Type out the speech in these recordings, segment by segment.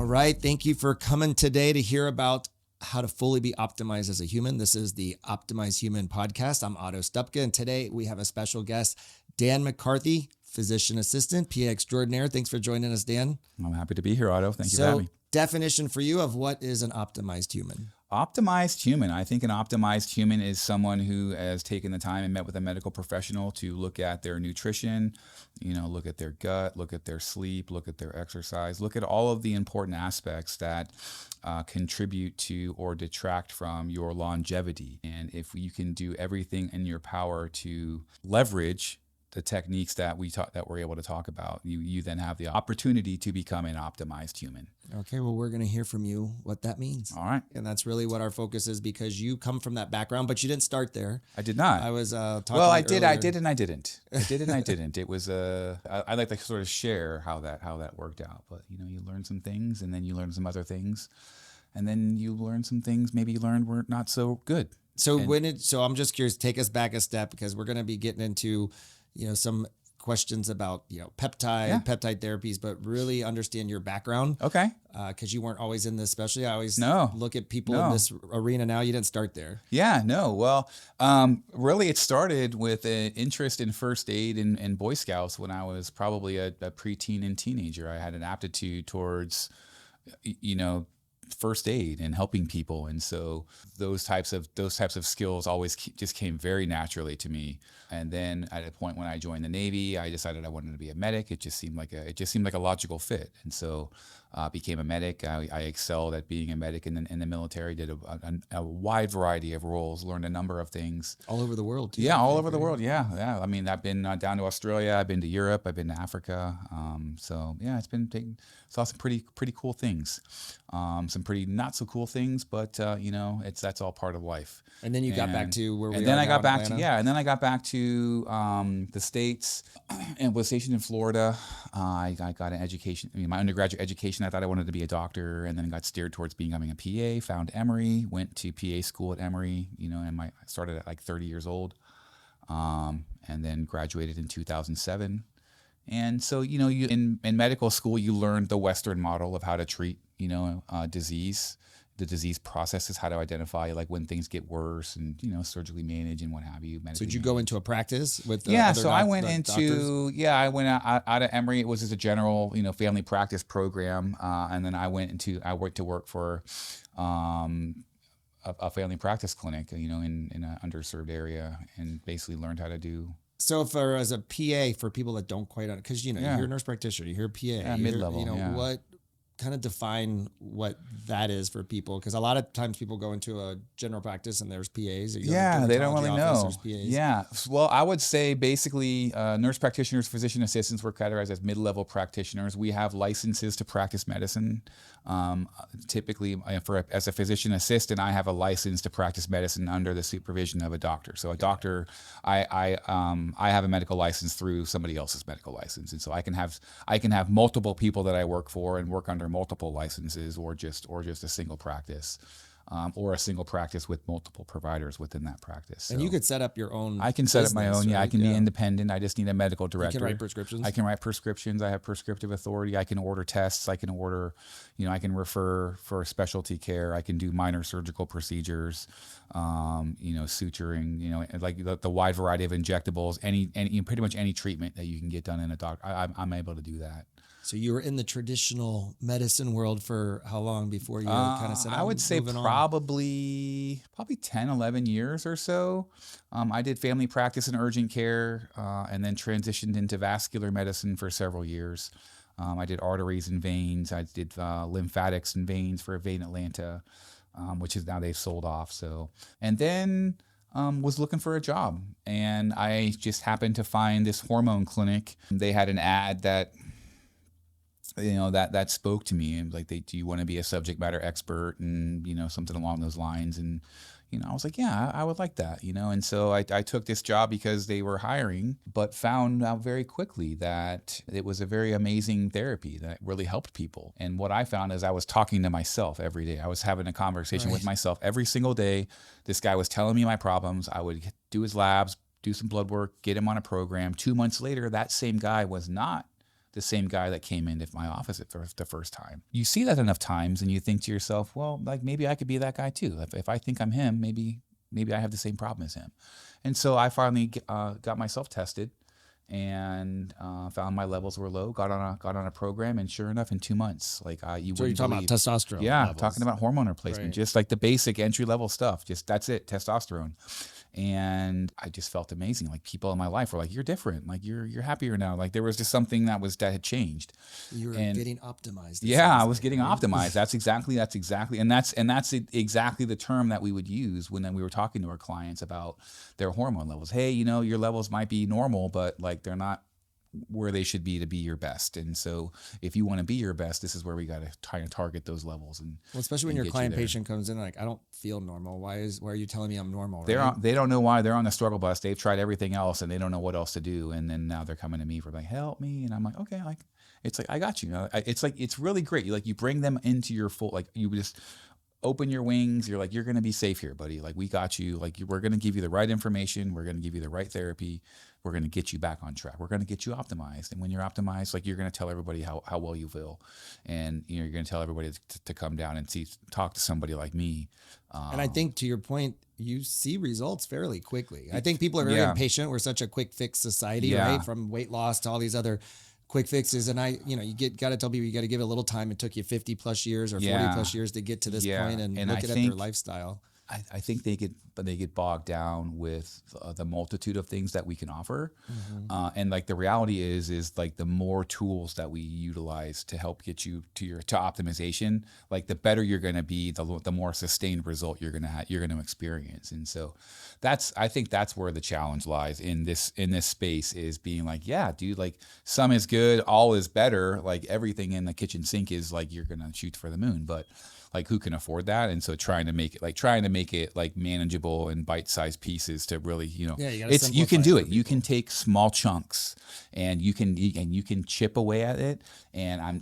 right. Thank you for coming today to hear about how to fully be optimized as a human. This is the Optimized Human podcast. I'm Otto Stupka, and today we have a special guest, Dan McCarthy, physician assistant, PA extraordinaire. Thanks for joining us, Dan. I'm happy to be here, Otto. Thank you for having me. Definition for you of what is an optimized human? Optimized human. I think an optimized human is someone who has taken the time and met with a medical professional to look at their nutrition, look at their gut, look at their sleep, look at their exercise, look at all of the important aspects that contribute to or detract from your longevity. And if you can do everything in your power to leverage the techniques that we're able to talk about, you then have the opportunity to become an optimized human. Okay, well, we're going to hear from you what that means. All right. And that's really what our focus is, because you come from that background, but you didn't start there. I did not. I was talking I did, and I didn't. I did and I didn't. It was I like to sort of share how that worked out. But you learn some things, and then you learn some other things, and then you learn some things maybe you learned were not so good. So I'm just curious, take us back a step, because we're going to be getting into some questions about, peptide therapies, but really understand your background. Okay. Because you weren't always in this, especially. I always look at people in this arena now. You didn't start there. Yeah, no. Well, really it started with an interest in first aid and Boy Scouts when I was probably a preteen and teenager. I had an aptitude towards, first aid and helping people, and so those types of skills always just came very naturally to me. And then at a point when I joined the Navy, I decided I wanted to be a medic. It just seemed like a logical fit, and so became a medic. I excelled at being a medic in the military. Did a wide variety of roles. Learned a number of things all over the world. Yeah, all over the world. Yeah. I mean, I've been down to Australia. I've been to Europe. I've been to Africa. It's been saw some pretty cool things. Some pretty not so cool things, but that's all part of life. And then you got back to where we are. And then now I got back Atlanta. and then I got back to the States and was stationed in Florida. I got an education. My undergraduate education, I thought I wanted to be a doctor, and then got steered towards becoming a PA. Found Emory, went to PA school at Emory. I started at like 30 years old, and then graduated in 2007. And so, you in medical school, you learned the Western model of how to treat, disease, the disease processes, how to identify like when things get worse, and surgically manage and what have you. So did you go into a practice with? I went out of Emory. It was as a general, family practice program, and then I went to work for a family practice clinic, in an underserved area, and basically learned how to do. So as a PA, for people that don't quite understand, because you hear a nurse practitioner, you hear a PA, mid-level, what kind of define what that is for people? Because a lot of times people go into a general practice and there's PAs. Or they don't really know. PAs. Yeah, well, I would say basically nurse practitioners, physician assistants were categorized as mid-level practitioners. We have licenses to practice medicine. Typically, as a physician assistant, I have a license to practice medicine under the supervision of a doctor. So a doctor, I have a medical license through somebody else's medical license, and so I can have multiple people that I work for and work under multiple licenses, or just a single practice. Or a single practice with multiple providers within that practice. So and you could set up your own. I can set up my own. Right? Yeah, I can be independent. I just need a medical director. You can write prescriptions. I can write prescriptions. I have prescriptive authority. I can order tests. I can order, I can refer for specialty care. I can do minor surgical procedures, suturing, like the wide variety of injectables, any pretty much any treatment that you can get done in a doctor. I'm able to do that. So you were in the traditional medicine world for how long before you kind of said, I would say probably 10, 11 years or so. I did family practice and urgent care, and then transitioned into vascular medicine for several years. I did arteries and veins. I did lymphatics and veins for Vein Atlanta, which is now they've sold off. So, and then was looking for a job, and I just happened to find this hormone clinic. They had an ad that that spoke to me, and like, do you want to be a subject matter expert, and something along those lines. And I was like, yeah, I would like that, and so I took this job because they were hiring, but found out very quickly that it was a very amazing therapy that really helped people. And what I found is I was talking to myself every day. I was having a conversation with myself every single day. This guy was telling me my problems. I would do his labs, do some blood work, get him on a program. 2 months later, that same guy was not the same guy that came into my office at the first time. You see that enough times and you think to yourself, well, like maybe I could be that guy too. If I think I'm him, maybe I have the same problem as him. And so I finally got myself tested and found my levels were low, got on a program, and sure enough, in 2 months, like you So you're wouldn't talking believe. about testosterone Yeah, levels. talking about hormone replacement, Right. just like the basic entry level stuff. Just that's it, testosterone. And I just felt amazing. Like people in my life were like, "You're different. Like you're happier now." Like there was just something that had changed. You were And getting optimized. yeah, I was getting optimized. That's exactly, and that's exactly the term that we would use when we were talking to our clients about their hormone levels. Hey, your levels might be normal, but like they're not where they should be to be your best. And so if you want to be your best, this is where we got to try and target those levels. And well, especially when your client patient comes in like, I don't feel normal. Why are you telling me I'm normal? Right? They don't know why. They're on the struggle bus. They've tried everything else and they don't know what else to do. And then now they're coming to me for like, help me. And I'm like, okay, like, it's like, I got you. It's like, it's really great. You bring them into your full, like you just open your wings. You're like, you're going to be safe here, buddy. Like we got you. Like we're going to give you the right information. We're going to give you the right therapy. We're going to get you back on track. We're going to get you optimized. And when you're optimized, like you're going to tell everybody how well you feel. And you're going to tell everybody to come down and talk to somebody like me. And I think to your point, you see results fairly quickly. I think people are very impatient. We're such a quick fix society, right? From weight loss to all these other quick fixes. And you got to tell people you got to give it a little time. It took you 50 plus years or 40 plus years to get to this point and look at their lifestyle. I think they get bogged down with the multitude of things that we can offer, and like the reality is like the more tools that we utilize to help get you to optimization, like the better you're going to be, the more sustained result you're going to experience. And so I think that's where the challenge lies in this space, is being like, yeah, dude, like some is good, all is better, like everything in the kitchen sink is like you're going to shoot for the moon, but like who can afford that? And so trying to make it like manageable and bite-sized pieces to really, you can do it. You can take small chunks and you can chip away at it. And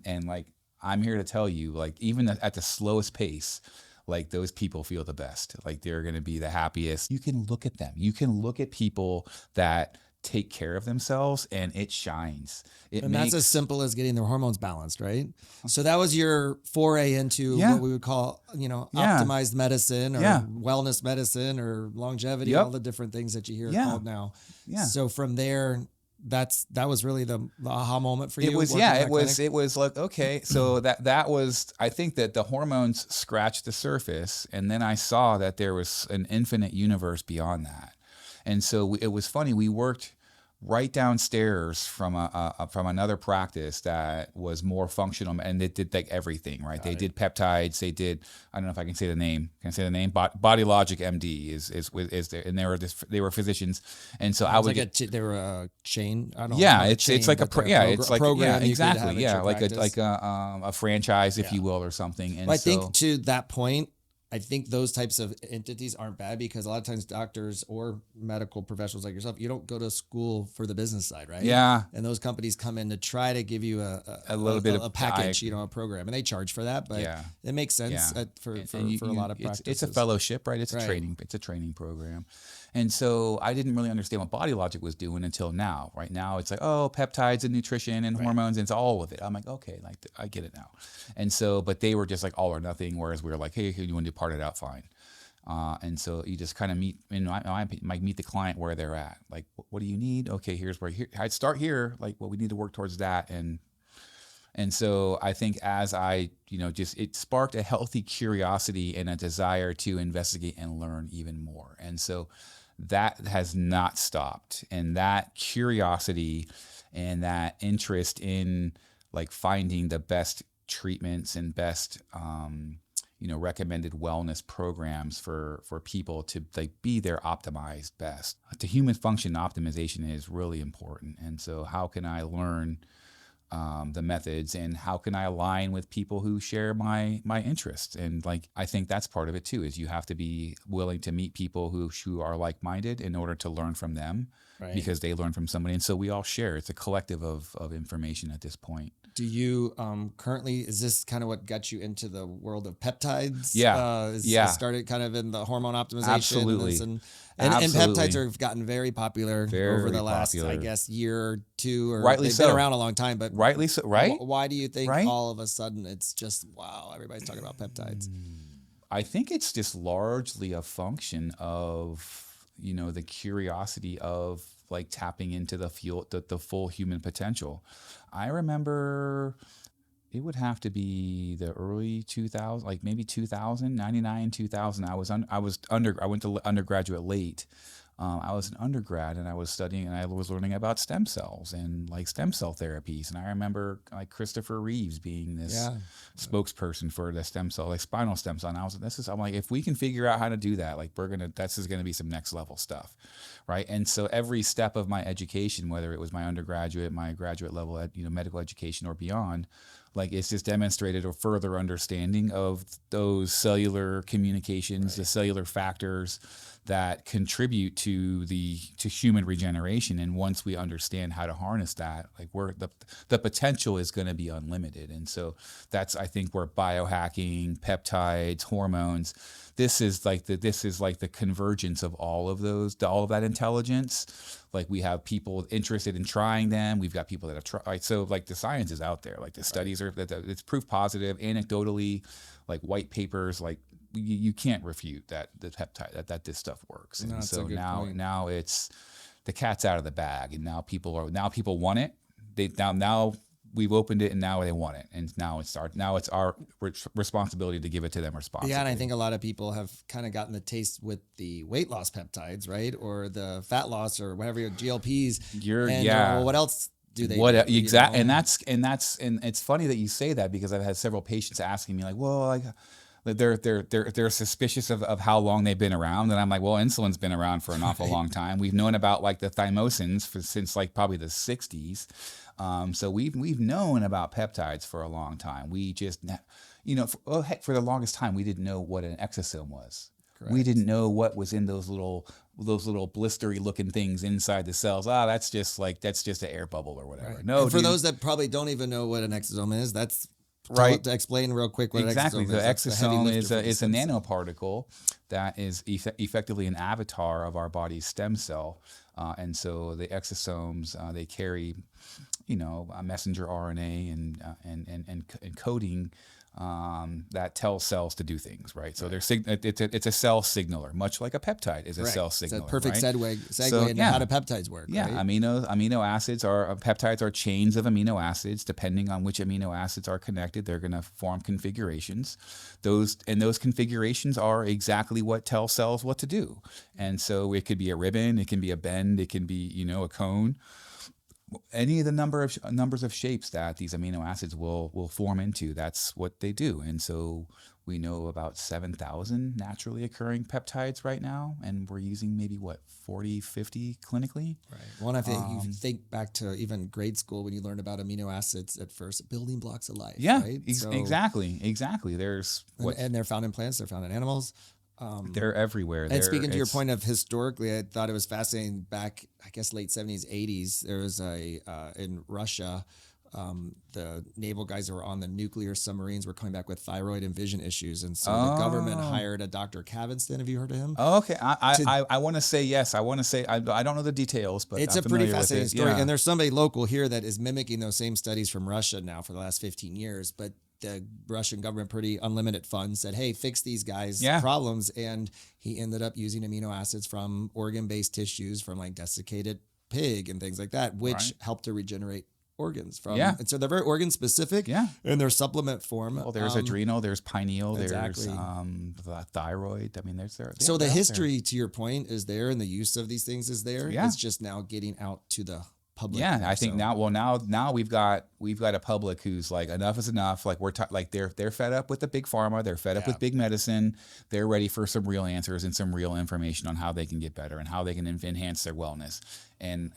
I'm here to tell you, like even at the slowest pace, like those people feel the best. Like they're going to be the happiest. You can look at them. You can look at people that take care of themselves and it shines. That's as simple as getting their hormones balanced, right? So that was your foray into what we would call, optimized medicine or wellness medicine or longevity, all the different things that you hear called now. Yeah. So from there, that was really the aha moment for you. It was like, okay, so that was, I think that the hormones scratched the surface, and then I saw that there was an infinite universe beyond that. And so it was funny. We worked right downstairs from another practice that was more functional, and they did like everything, right? They did peptides. They did, I don't know if I can say the name. Can I say the name? Body Logic MD is there, and they were physicians, and so I would they were a chain. I don't know. Yeah, it's like a program. Exactly. Yeah, like a franchise, if you will, or something. And I think to that point, I think those types of entities aren't bad, because a lot of times doctors or medical professionals like yourself, you don't go to school for the business side, right? Yeah. And those companies come in to try to give you a little bit of a package, a program, and they charge for that, but it makes sense for a lot of practices. It's a fellowship, right? It's a training program. And so I didn't really understand what Body Logic was doing until now. Right now, it's like, peptides and nutrition and hormones, and it's all of it. I'm like, okay, like I get it now. And so, but they were just like all or nothing, whereas we were like, hey, you want to part it out, fine. And so you just kind of meet, I might meet the client where they're at. Like, what do you need? Okay, I'd start here. Like, well, we need to work towards that. And so I think as I, it sparked a healthy curiosity and a desire to investigate and learn even more. And so that has not stopped. And that curiosity and that interest in like finding the best treatments and best, recommended wellness programs for people to like be their optimized best. To human function optimization is really important. And so how can I learn the methods, and how can I align with people who share my interests? And like, I think that's part of it too, is you have to be willing to meet people who are like-minded in order to learn from them, because they learn from somebody. And so we all share. It's a collective of information at this point. Do you currently, is this kind of what got you into the world of peptides? Yeah. It started kind of in the hormone optimization. Absolutely. And Absolutely. peptides have gotten very popular over Very the last, popular. I guess, year or two, or Rightly they've so. been around a long time, but Rightly so, right? Why do you think Right? all of a sudden it's just, wow, everybody's talking about peptides? I think it's just largely a function of, the curiosity of like tapping into the full human potential. I remember it would have to be the early 2000s, like maybe 2000, 99, 2000. I went to undergraduate late. I was an undergrad and I was studying and I was learning about stem cells and like stem cell therapies. And I remember like Christopher Reeves being this spokesperson for the stem cell, like spinal stem cell. And I'm like, if we can figure out how to do that, like this is going to be some next level stuff. Right. And so every step of my education, whether it was my undergraduate, my graduate level, medical education or beyond, like it's just demonstrated a further understanding of those cellular communications, the cellular factors that contribute to human regeneration. And once we understand how to harness that, like the potential is going to be unlimited. And so that's, I think, where biohacking, peptides, hormones, this is like the convergence of all of that intelligence. Like we have people interested in trying them. We've got people that have tried. So like the science is out there. Like the studies are, it's proof positive, anecdotally, like white papers, like you can't refute that the peptide that this stuff works. And so now it's the cat's out of the bag, and now people want it. Now we've opened it, and now they want it, and now it's our responsibility to give it to them responsibly. Yeah, and I think a lot of people have kind of gotten the taste with the weight loss peptides, right, or the fat loss or whatever your GLPs. Well, what else do they? Exactly, and it's funny that you say that, because I've had several patients asking me like, well, they're suspicious of how long they've been around, and I'm like, well, insulin's been around for an awful long time. We've known about like the thymosins since like probably the 60s. So we've known about peptides for a long time. We just, for the longest time, we didn't know what an exosome was. Correct. We didn't know what was in those little blistery looking things inside the cells. That's just an air bubble or whatever. Right. No, and for those that probably don't even know what an exosome is, that's right. To explain real quick what exactly. an exosome the is. Exosome is a nanoparticle that is effectively an avatar of our body's stem cell. And so the exosomes, they carry, a messenger RNA and coding that tells cells to do things, right? So it's a cell signaler, much like a peptide is a cell signaler. It's a perfect segue into how do peptides work. Yeah, right? Amino acids peptides are chains of amino acids. Depending on which amino acids are connected, they're going to form configurations. Those configurations are exactly what tell cells what to do. And so it could be a ribbon, it can be a bend, it can be a cone. Any of the numbers of shapes that these amino acids will form into, that's what they do. And so we know about 7,000 naturally occurring peptides right now, and we're using maybe 40, 50 clinically. Right. Well, I think you think back to even grade school when you learned about amino acids at first, building blocks of life. Yeah, right? Exactly. There's and they're found in plants, they're found in animals. They're everywhere. And speaking to your point of historically, I thought it was fascinating back, I guess, late 70s, 80s, there was in Russia, the naval guys that were on the nuclear submarines were coming back with thyroid and vision issues. And so the government hired a Dr. Kavinston. Have you heard of him? Oh, okay. I want to say yes. I want to say, I don't know the details, but it's I'm a pretty fascinating story. Yeah. And there's somebody local here that is mimicking those same studies from Russia now for the last 15 years. But the Russian government, pretty unlimited funds, said, hey, fix these guys' problems. And he ended up using amino acids from organ-based tissues from like desiccated pig and things like that, which help to regenerate organs from. And so they're very organ specific in their supplement form. Well, there's adrenal, there's pineal, exactly. There's thyroid. I mean, there's there. So the history, to your point, is there, and the use of these things is there. Yeah. It's just now getting out to the public. Yeah, I think now we've got a public who's like, enough is enough. Like they're fed up with the big pharma. They're fed up with big medicine. They're ready for some real answers and some real information on how they can get better and how they can enhance their wellness. And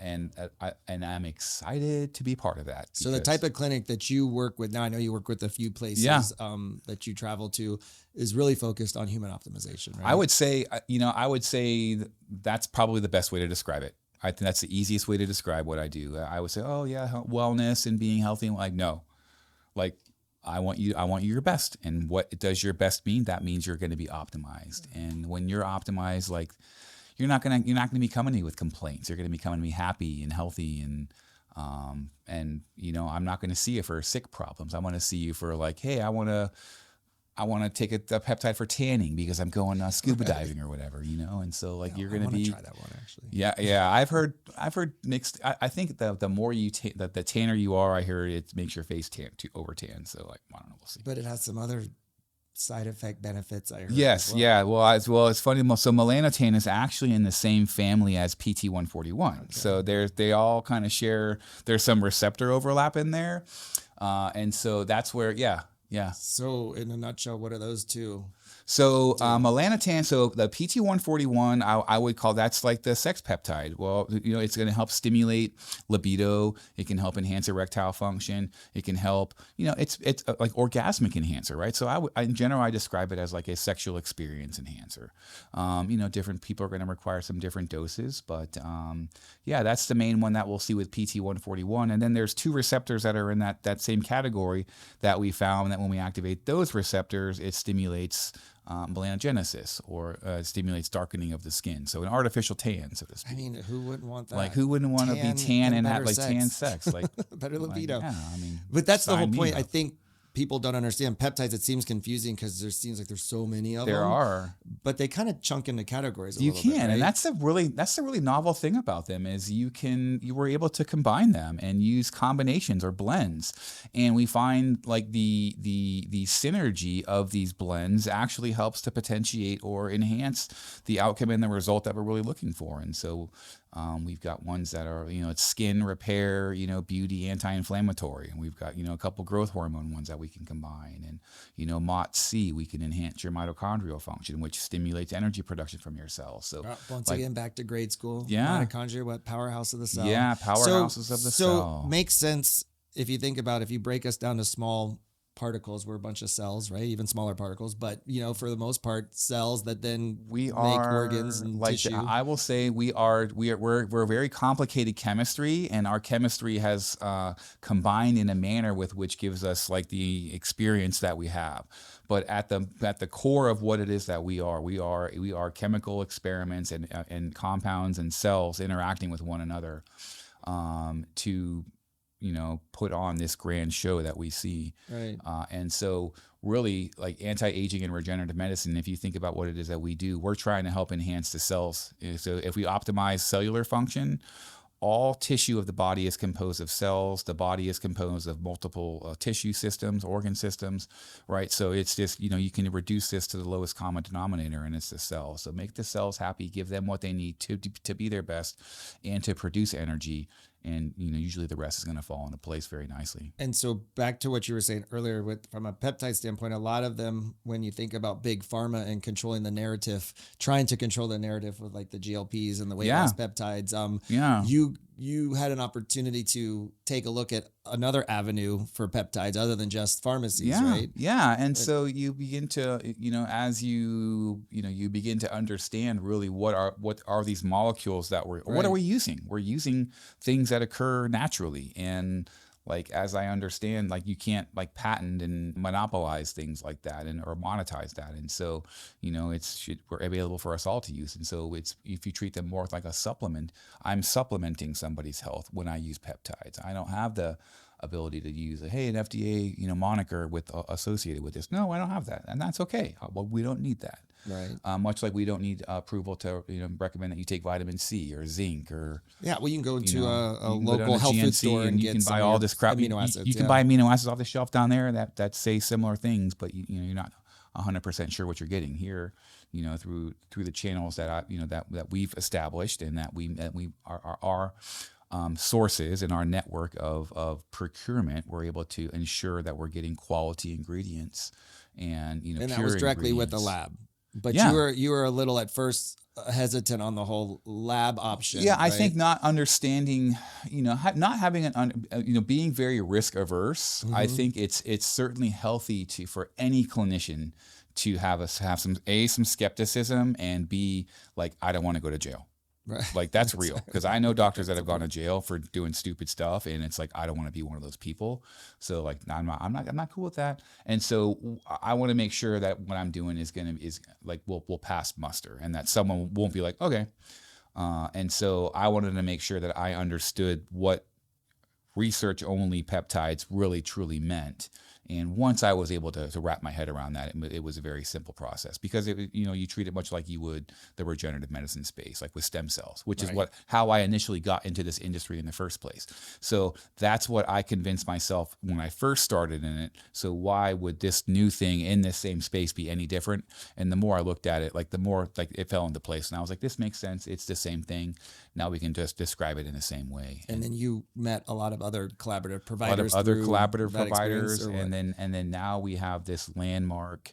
I'm excited to be part of that. So the type of clinic that you work with now, I know you work with a few places that you travel to, is really focused on human optimization. Right? I would say that's probably the best way to describe it. I think that's the easiest way to describe what I do. I would say, oh yeah, wellness and being healthy. I'm like, no, like, I want you your best. And what does your best mean? That means you're going to be optimized. And when you're optimized, like, you're not going to be coming to me with complaints. You're going to be coming to me happy and healthy. And, you know, I'm not going to see you for sick problems. I want to see you for like, hey, I want to take a peptide for tanning because I'm going scuba diving or whatever, you know? And so like, you're going to be, try that one actually. Yeah. I've heard mixed. I think the more you the tanner you are, I hear it makes your face over tan. So like, I don't know, we'll see. But it has some other side effect benefits, I heard. Yes, yeah. Well, it's funny. So melanotan is actually in the same family as PT141. Okay. So they all kind of share. There's some receptor overlap in there, and so that's where, yeah. So in a nutshell, what are those two? So melanotan, so the PT141, I would call that's like the sex peptide. Well, you know, it's going to help stimulate libido. It can help enhance erectile function. It can help, you know, it's like orgasmic enhancer, right? So in general, I describe it as like a sexual experience enhancer. You know, different people are going to require some different doses, but yeah, that's the main one that we'll see with PT141. And then there's two receptors that are in that same category that we found that when we activate those receptors, it stimulates melanogenesis, or stimulates darkening of the skin. So an artificial tan, so to speak. I mean, who wouldn't want that? Like, who wouldn't want to be tan and have like sex. tan sex? Like better libido. Like, yeah, I mean, but that's the whole point. I think people don't understand peptides. It seems confusing because there seems like there's so many of them. There are, but they kind of chunk into categories. You can, bit, right? And that's the really novel thing about them is you were able to combine them and use combinations or blends, and we find like the synergy of these blends actually helps to potentiate or enhance the outcome and the result that we're really looking for. And so we've got ones that are, you know, it's skin repair, you know, beauty, anti-inflammatory. And we've got, you know, a couple growth hormone ones that we can combine. And, you know, MOTS-C, we can enhance your mitochondrial function, which stimulates energy production from your cells. So once again, back to grade school. Yeah. Mitochondria, what? Powerhouse of the cell. Yeah, powerhouses of the cell. So makes sense if you think about, if you break us down to small particles, we're a bunch of cells, right? Even smaller particles, but you know, for the most part, cells that then make organs and like tissue. I will say we're very complicated chemistry, and our chemistry has combined in a manner with which gives us like the experience that we have. But at the core of what it is that we are chemical experiments and compounds and cells interacting with one another to, you know, put on this grand show that we see. Right. And so really, like, anti-aging and regenerative medicine, if you think about what it is that we do, we're trying to help enhance the cells. So if we optimize cellular function, all tissue of the body is composed of cells. The body is composed of multiple tissue systems, organ systems, right? So it's just, you know, you can reduce this to the lowest common denominator, and it's the cells. So make the cells happy, give them what they need to be their best and to produce energy. And, you know, usually the rest is going to fall into place very nicely. And so back to what you were saying earlier, from a peptide standpoint, a lot of them, when you think about big pharma and controlling the narrative, trying to control the narrative with like the GLPs and the weight loss peptides, you had an opportunity to take a look at another avenue for peptides other than just pharmacies, right? Yeah. And so you begin to, you know, as you begin to understand really what are these molecules that what are we using? We're using things that occur naturally. And like, as I understand, like, you can't like patent and monopolize things like that or monetize that. And so, you know, we're available for us all to use. And so if you treat them more like a supplement, I'm supplementing somebody's health when I use peptides. I don't have the ability to use an FDA, you know, moniker associated with this. No, I don't have that. And that's okay. Well, we don't need that. Right. Much like we don't need approval to, you know, recommend that you take vitamin C or zinc or. Yeah, well, you can go into a local health food store and you can buy all this crap. Amino acids. You can buy amino acids off the shelf down there that say similar things, but you know, you're not 100% sure what you're getting here. You know, through the channels that we've established and that we are sources in our network of procurement, we're able to ensure that we're getting quality ingredients and, you know, and that pure was directly with the lab. But you were a little at first hesitant on the whole lab option. Yeah, right? I think not understanding, you know, not having being very risk averse. Mm-hmm. I think it's certainly healthy for any clinician to have some skepticism, and B, like, I don't want to go to jail. Right. Like that's real, because I know doctors that have gone to jail for doing stupid stuff, and it's like I don't want to be one of those people. So like I'm not cool with that. And so I want to make sure that what I'm doing is like will pass muster, and that someone won't be like, okay. And so I wanted to make sure that I understood what research only peptides really truly meant. And once I was able to wrap my head around that, it was a very simple process, because you treat it much like you would the regenerative medicine space, like with stem cells, which is how I initially got into this industry in the first place. So that's what I convinced myself when I first started in it. So why would this new thing in this same space be any different? And the more I looked at it, like the more like it fell into place, and I was like, this makes sense. It's the same thing. Now we can just describe it in the same way. And then you met a lot of other collaborative providers. A lot of other collaborative providers, and then now we have this landmark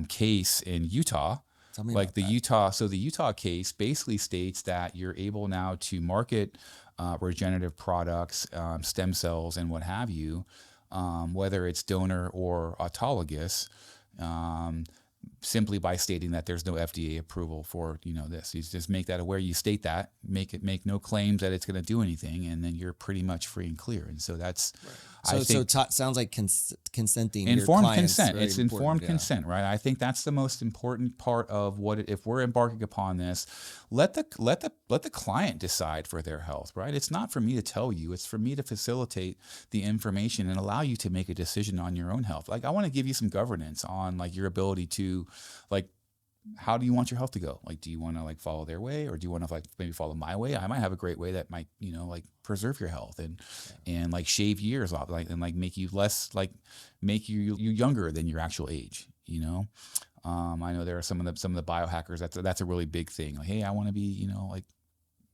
case in Utah. Tell me like about the that. Utah. So the Utah case basically states that you're able now to market regenerative products, stem cells, and what have you, whether it's donor or autologous. Simply by stating that there's no FDA approval for this. You just make that aware. You state that, make no claims that it's going to do anything, and then you're pretty much free and clear. And so that's sounds like consenting. Informed your consent. It's important, informed consent, right? I think that's the most important part of if we're embarking upon this. Let the client decide for their health, right? It's not for me to tell you. It's for me to facilitate the information and allow you to make a decision on your own health. Like I want to give you some governance on like your ability to like. How do you want your health to go? Like, do you want to like follow their way, or do you want to like maybe follow my way? I might have a great way that might, like preserve your health and like shave years off, like, and like make you less, like make you younger than your actual age, I know there are some of the biohackers. That's a really big thing. Like, hey, I want to be,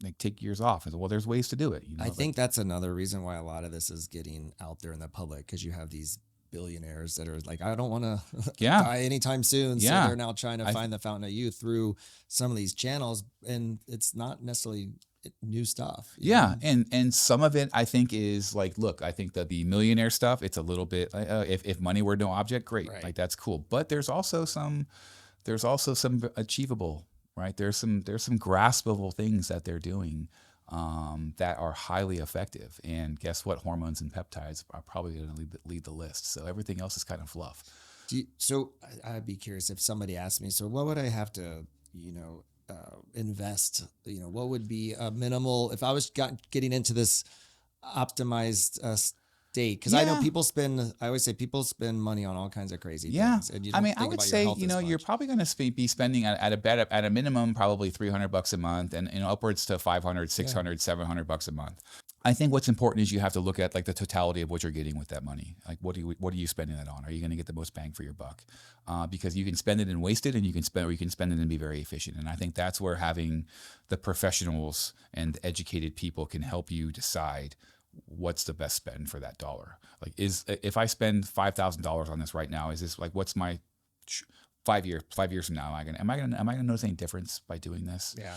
like take years off. Well, there's ways to do it. I think that's another reason why a lot of this is getting out there in the public, because you have these billionaires that are like, I don't want to die anytime soon. So they're now trying to find the fountain of youth through some of these channels, and it's not necessarily new stuff. Yeah. And some of it I think is like, look, I think that the millionaire stuff, it's a little bit if money were no object, great. Right. Like that's cool. But there's also some achievable, right? There's some graspable things that they're doing that are highly effective. And guess what? Hormones and peptides are probably going to lead the list. So everything else is kind of fluff. So I'd be curious if somebody asked me, so what would I have to, invest? What would be a minimal, if I was getting into this optimized state? Because I know I always say people spend money on all kinds of crazy things. And I would say, you're probably going to be spending at a minimum, probably $300 a month and upwards to $500, $600, $700 a month. I think what's important is you have to look at like the totality of what you're getting with that money. Like what are you spending that on? Are you going to get the most bang for your buck? Because you can spend it and waste it, and you can spend it and be very efficient. And I think that's where having the professionals and educated people can help you decide what's the best spend for that dollar. Like if I spend $5,000 on this right now, is this like, what's my 5 years from now? Am I gonna notice any difference by doing this? Yeah.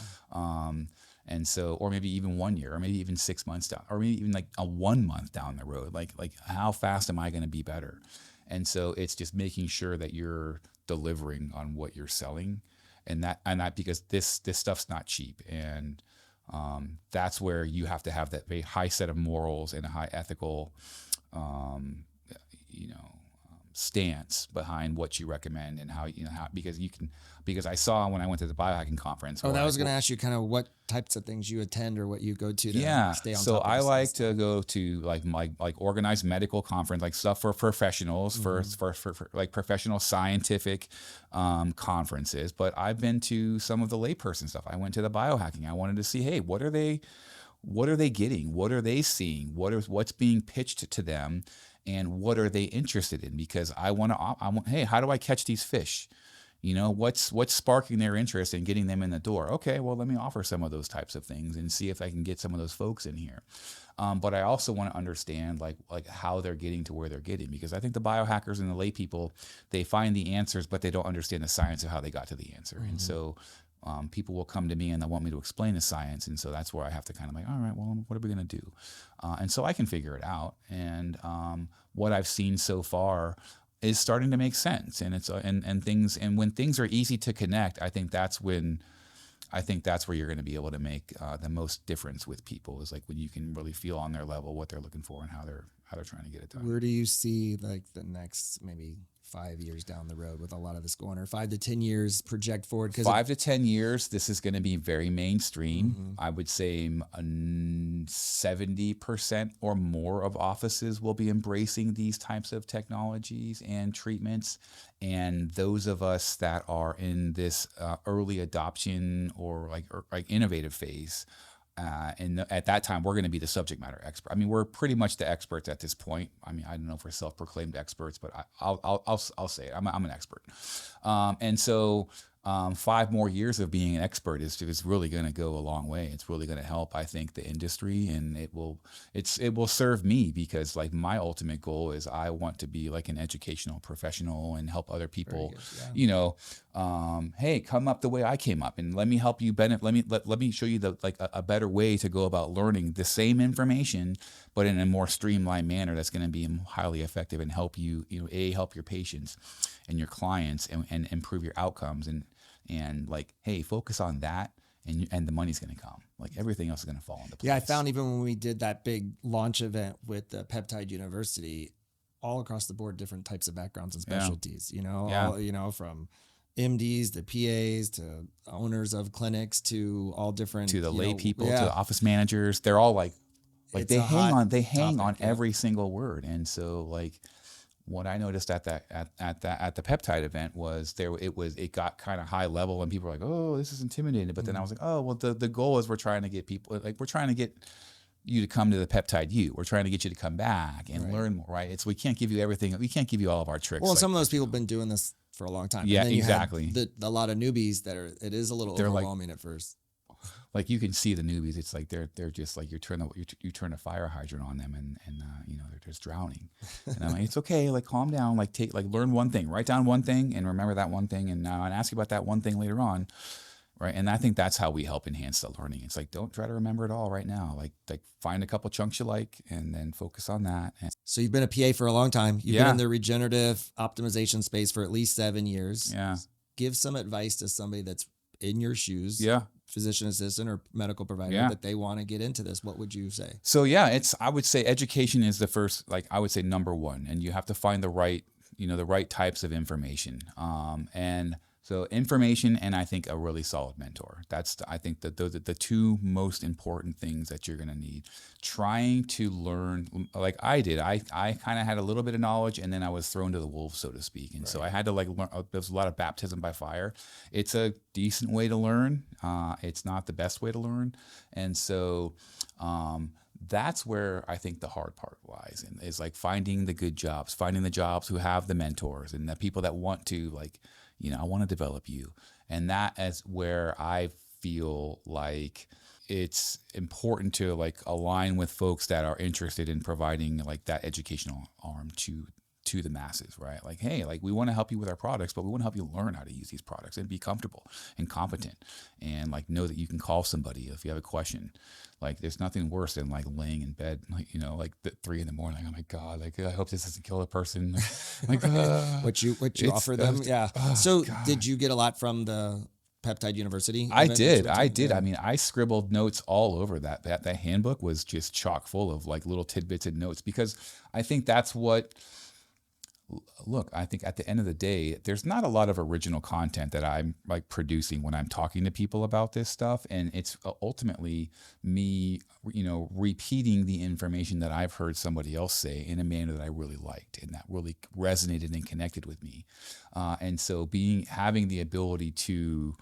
And so, or maybe even 1 year, or maybe even 6 months down, or maybe even like a 1 month down the road. Like how fast am I going to be better? And so it's just making sure that you're delivering on what you're selling, and that because this stuff's not cheap, and that's where you have to have that very high set of morals and a high ethical, stance behind what you recommend and how because I saw when I went to the biohacking conference. I was going to ask you kind of what types of things you attend or what you go to stay on top of so I like to go to like organized medical conference, like stuff for professionals, for like professional scientific conferences. But I've been to some of the layperson stuff. I went to the biohacking. I wanted to see, hey, what are they getting? What are they seeing? What's being pitched to them? And what are they interested in? Because I want, hey, how do I catch these fish? What's sparking their interest and getting them in the door? Okay, well, let me offer some of those types of things and see if I can get some of those folks in here. But I also want to understand like how they're getting to where they're getting, because I think the biohackers and the lay people, they find the answers, but they don't understand the science of how they got to the answer. Mm-hmm. And so people will come to me and they want me to explain the science. And so that's where I have to kind of like, all right, well, what are we going to do? And so I can figure it out. And what I've seen so far is starting to make sense. And it's and when things are easy to connect, I think that's when I think that's where you're going to be able to make the most difference with people, is like when you can really feel on their level what they're looking for and how they're trying to get it done. Where do you see like the next maybe 5 years down the road with a lot of this going, or 5 to 10 years project forward? 5 to 10 years, this is going to be very mainstream. Mm-hmm. I would say 70% or more of offices will be embracing these types of technologies and treatments. And those of us that are in this early adoption or like innovative phase, and at that time, we're going to be the subject matter expert. I mean, we're pretty much the experts at this point. I mean, I don't know if we're self-proclaimed experts, but I'll say it. I'm an expert. And so 5 more years of being an expert is really going to go a long way. It's really going to help, I think, the industry, and it will serve me, because like my ultimate goal is I want to be like an educational professional and help other people, hey, come up the way I came up, and let me help you benefit. Let me show you a better way to go about learning the same information, but in a more streamlined manner that's going to be highly effective and help you, help your patients and your clients and improve your outcomes, and like, hey, focus on that, and the money's going to come. Like everything else is going to fall into place. Yeah, I found even when we did that big launch event with the Peptide University, all across the board, different types of backgrounds and specialties. All, from MDs to PAs to owners of clinics to all different, to the lay people, to the office managers. They're all like they hang on every single word. And so like, what I noticed at the peptide event was it got kind of high level, and people were like, oh, this is intimidating. But then I was like, oh, well, the goal is we're trying to get people, like, we're trying to get you to come to the Peptide U. We're trying to get you to come back and learn more, right? We can't give you everything. We can't give you all of our tricks. Well, some of those people have been doing this for a long time. Yeah, and then exactly. You have a lot of newbies it is a little overwhelming at first. Like you can see the newbies. It's like they're just like you turn a fire hydrant on them, and they're just drowning. And I'm like, it's okay. Like calm down. Like learn one thing. Write down one thing and remember that one thing, and ask you about that one thing later on, right? And I think that's how we help enhance the learning. It's like, don't try to remember it all right now. Like find a couple chunks you like, and then focus on that. So you've been a PA for a long time. You've been in the regenerative optimization space for at least 7 years. Yeah. Give some advice to somebody that's in your shoes. Yeah. Physician assistant or medical provider that they want to get into this. What would you say? So I would say education is the first, I would say number one, and you have to find the right types of information. And so information, and I think a really solid mentor. I think that those are the two most important things that you're going to need. Trying to learn, like I did, I kind of had a little bit of knowledge, and then I was thrown to the wolves, so to speak. And so I had to learn. There's a lot of baptism by fire. It's a decent way to learn. It's not the best way to learn. And so that's where I think the hard part lies, and is like finding the good jobs, finding the jobs who have the mentors and the people that want to I want to develop you. And that is where I feel like it's important to align with folks that are interested in providing that educational arm to the masses, right? Like, hey, we want to help you with our products, but we want to help you learn how to use these products and be comfortable and competent, and know that you can call somebody if you have a question. There's nothing worse than laying in bed, at 3 a.m. Oh my God, I hope this doesn't kill a person. What you offer them. Yeah. So God. Did you get a lot from the Peptide University? I did. Yeah. I mean, I scribbled notes all over that handbook was just chock full of little tidbits and notes, because I think that's what, look, I think at the end of the day, there's not a lot of original content that I'm producing when I'm talking to people about this stuff. And it's ultimately me, repeating the information that I've heard somebody else say in a manner that I really liked and that really resonated and connected with me. And so having the ability to,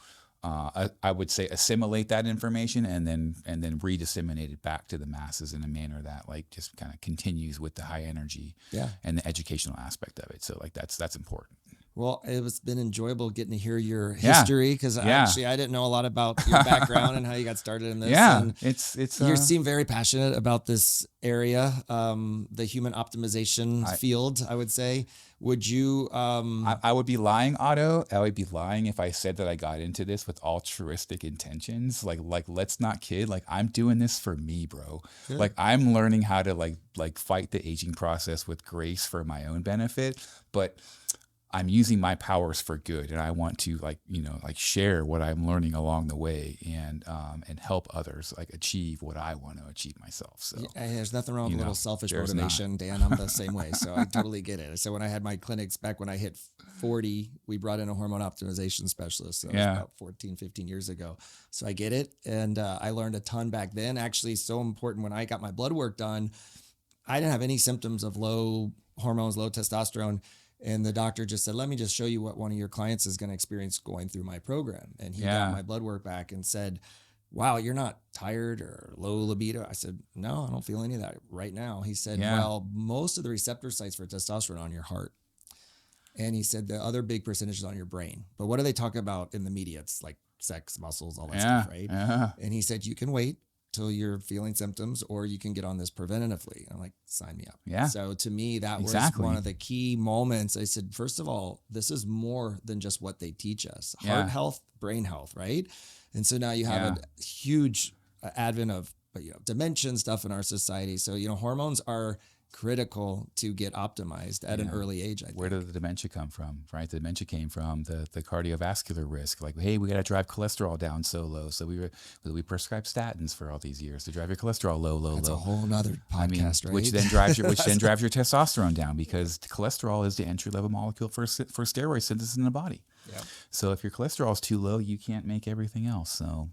I would say, assimilate that information and then redisseminate it back to the masses in a manner that just kind of continues with the high energy and the educational aspect of it. So that's important. Well, it's been enjoyable getting to hear your history, because actually I didn't know a lot about your background and how you got started in this. Yeah, and you seem very passionate about this area, the human optimization field, I would say. Would you? I would be lying, Otto. I would be lying if I said that I got into this with altruistic intentions. Let's not kid. I'm doing this for me, bro. Good. I'm learning how to fight the aging process with grace for my own benefit, but I'm using my powers for good, and I want to share what I'm learning along the way, and help others achieve what I want to achieve myself. So There's nothing wrong with a little selfish there's motivation, Dan. I'm the same way, so I totally get it. So when I had my clinics back when I hit 40, we brought in a hormone optimization specialist. So that was about 14, 15 years ago. So I get it, and I learned a ton back then. Actually, so important when I got my blood work done, I didn't have any symptoms of low hormones, low testosterone. And the doctor just said, let me just show you what one of your clients is going to experience going through my program. And he got my blood work back and said, wow, you're not tired or low libido. I said, no, I don't feel any of that right now. He said, well, most of the receptor sites for testosterone are on your heart. And he said the other big percentage is on your brain. But what do they talk about in the media? It's like sex, muscles, all that stuff, right? Yeah. And he said, you can wait till you're feeling symptoms, or you can get on this preventatively. And I'm like, sign me up. Yeah. So to me, that was one of the key moments. I said, first of all, this is more than just what they teach us. Heart health, brain health, right? And so now you have a huge advent of dementia and stuff in our society. So, hormones are critical to get optimized at an early age, I think. Where did the dementia come from, right? The dementia came from the cardiovascular risk. Like, hey, we got to drive cholesterol down so low. So we prescribed statins for all these years to drive your cholesterol low. That's a whole nother podcast, right? Which then drives your testosterone down, because cholesterol is the entry level molecule for steroid synthesis in the body. Yep. So if your cholesterol is too low, you can't make everything else. So,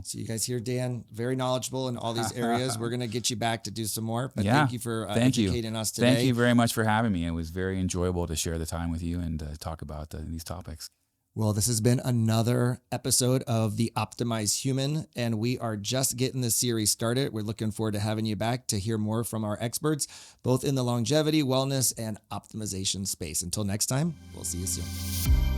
So you guys hear Dan, very knowledgeable in all these areas. We're going to get you back to do some more, but thank you for educating us today. Thank you very much for having me. It was very enjoyable to share the time with you and talk about these topics. Well, this has been another episode of The Optimized Human, and we are just getting this series started. We're looking forward to having you back to hear more from our experts, both in the longevity, wellness, and optimization space. Until next time, we'll see you soon.